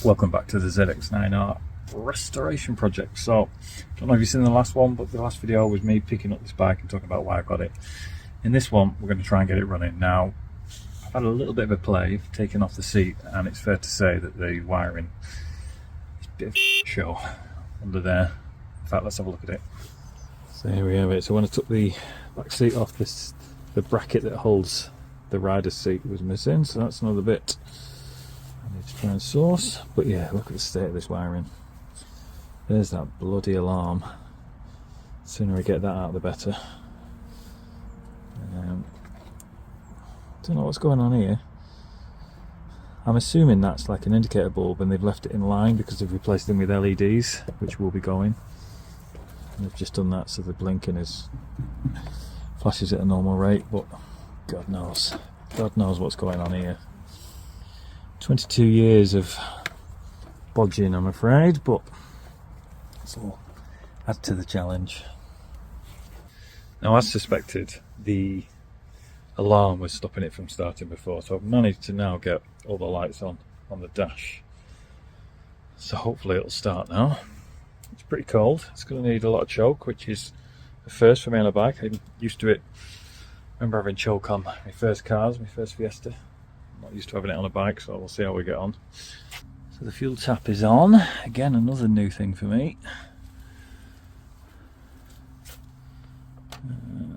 Welcome back to the ZX9R restoration project. So, I don't know if you've seen the last one, but the last video was me picking up this bike and talking about why I got it. In this one, we're going to try and get it running. Now, I've had a little bit of a play, taking off the seat, and it's fair to say that the wiring is a bit of a show under there. In fact, let's have a look at it. So here we have it. So when I took the back seat off, the bracket that holds the rider's seat was missing, so that's another bit I need to try and source. But yeah, look at the state of this wiring. There's that bloody alarm. The sooner I get that out, the better. Don't know what's going on here. I'm assuming that's like an indicator bulb and they've left it in line because they've replaced them with LEDs, which will be going. And they've just done that so the blinking flashes at a normal rate, but God knows what's going on here. 22 years of bodging, I'm afraid, but it's all add to the challenge. Now, as suspected, the alarm was stopping it from starting before, so I've managed to now get all the lights on the dash. So hopefully it'll start now. It's pretty cold. It's going to need a lot of choke, which is a first for me on a bike. I'm used to it. I remember having choke on my first cars, my first Fiesta. I'm not used to having it on a bike, so we'll see how we get on. So the fuel tap is on. Again, another new thing for me.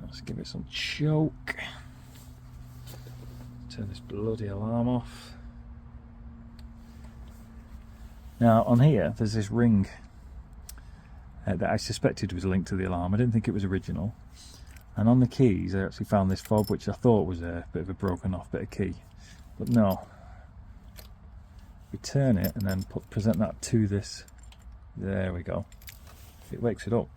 Let's give it some choke. Turn this bloody alarm off. Now on here there's this ring that I suspected was linked to the alarm. I didn't think it was original. And on the keys I actually found this fob, which I thought was a bit of a broken off bit of key. But no. We turn it and then present that to this. There we go. It wakes it up.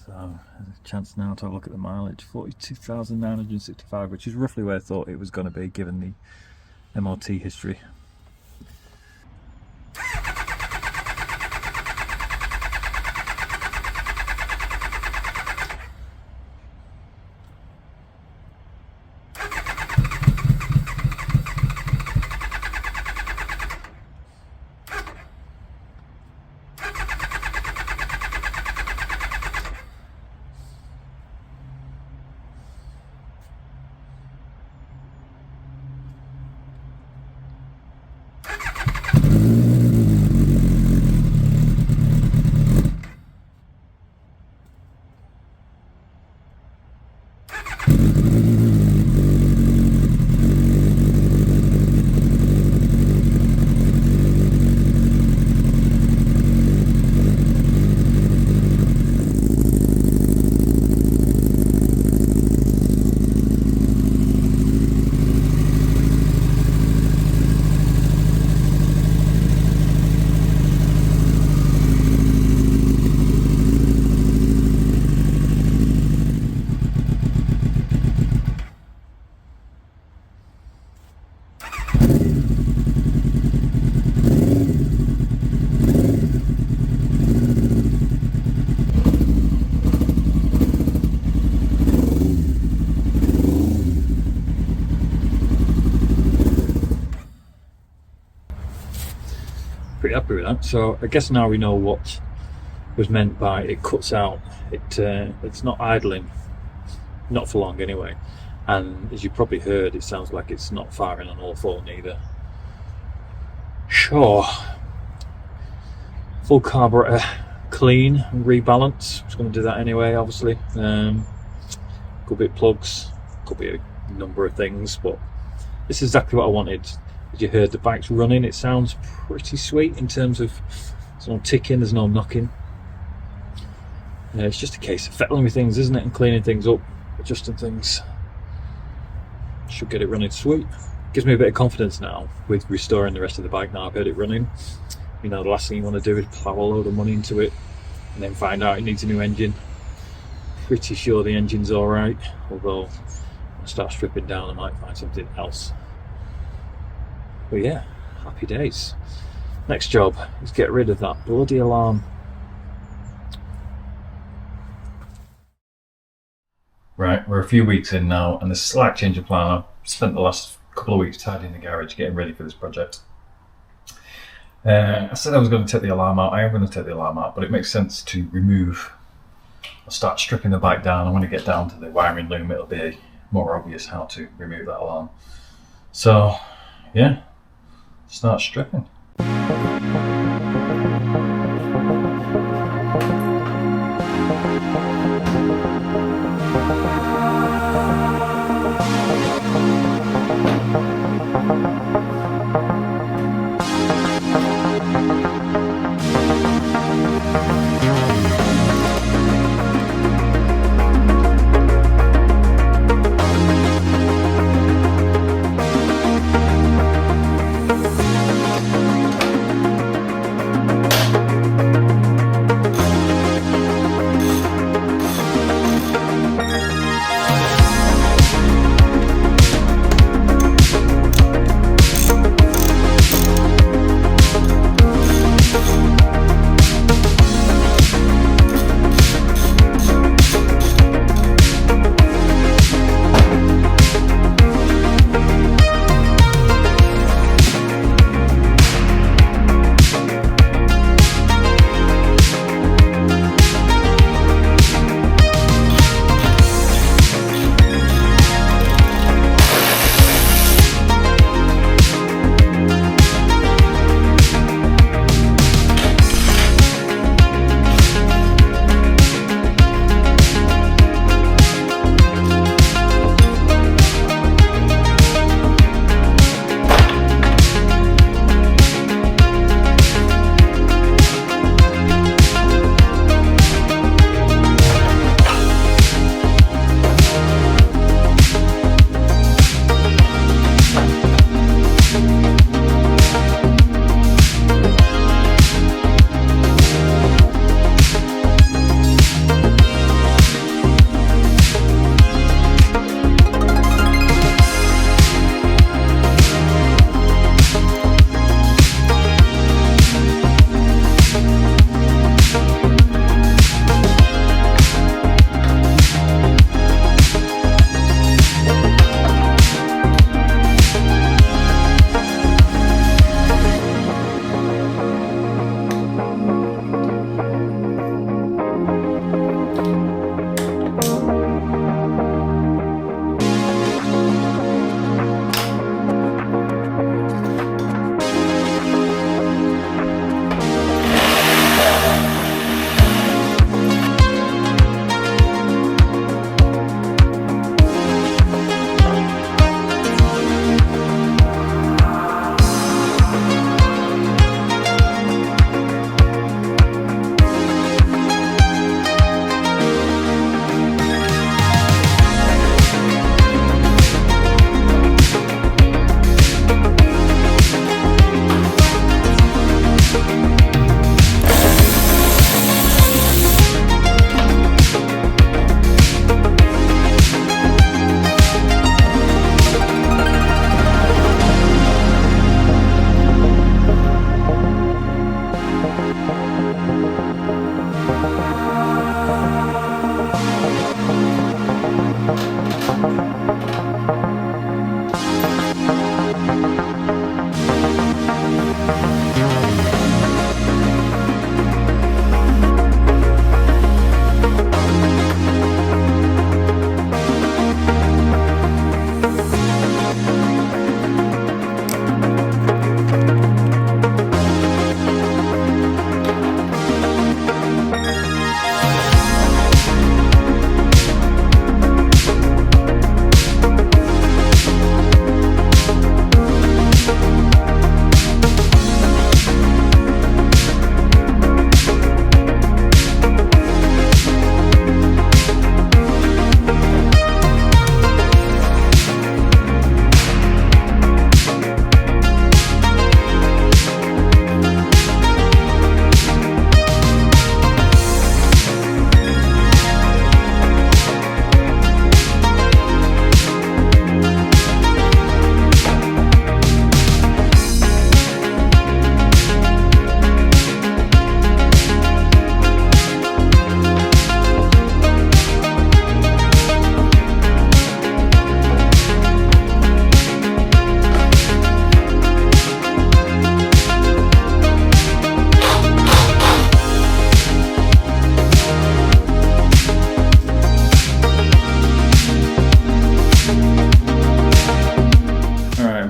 So there's a chance now to have a look at the mileage. 42,965, which is roughly where I thought it was going to be given the MOT history. Pretty happy with that. So I guess now we know what was meant by it cuts out. It's not idling, not for long anyway. And as you probably heard, it sounds like it's not firing on all four neither. Sure. Full carburetor clean and rebalance. I was going to do that anyway, obviously. Could be plugs, could be a number of things, but this is exactly what I wanted. As you heard, the bike's running. It sounds pretty sweet in terms of there's no ticking, there's no knocking. It's just a case of fettling with things, isn't it, and cleaning things up, adjusting things. Should get it running sweet. Gives me a bit of confidence now with restoring the rest of the bike. Now I've got it running. You know, the last thing you want to do is plough a load of money into it and then find out it needs a new engine. Pretty sure the engine's alright, although when I start stripping down I might find something else. But yeah, happy days. Next job is get rid of that bloody alarm. Right, we're a few weeks in now, and there's a slight change of plan. I've spent the last couple of weeks tidying the garage, getting ready for this project. I said I was going to take the alarm out. I am going to take the alarm out, but it makes sense to remove. I'll start stripping the bike down, and when I get down to the wiring loom, it'll be more obvious how to remove that alarm. So, yeah, start stripping.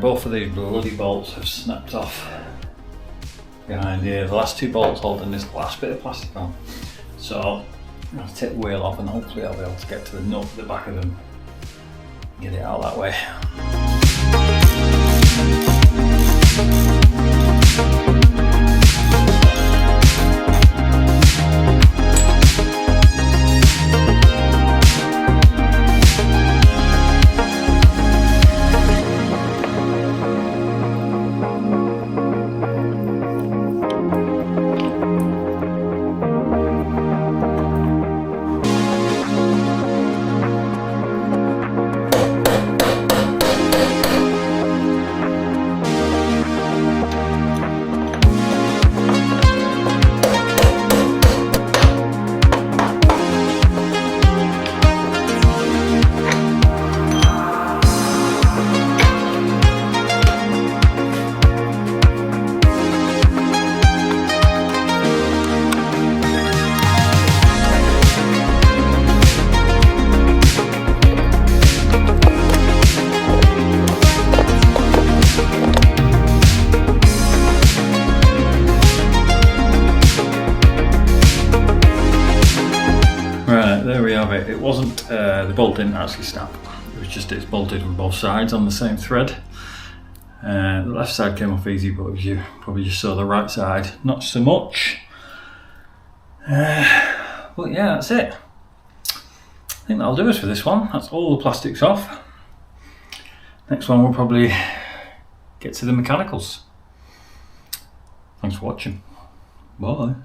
both of these bloody bolts have snapped off behind here. The last 2 bolts holding this last bit of plastic on. So I'm going to take the wheel off and hopefully I'll be able to get to the nut at the back of them. Get it out that way. Right, there we have it. It wasn't, the bolt didn't actually snap. It was just it's bolted from both sides on the same thread. The left side came off easy, but you probably just saw the right side, not so much. But yeah, that's it. I think that'll do us for this one. That's all the plastics off. Next one we'll probably get to the mechanicals. Thanks for watching. Bye.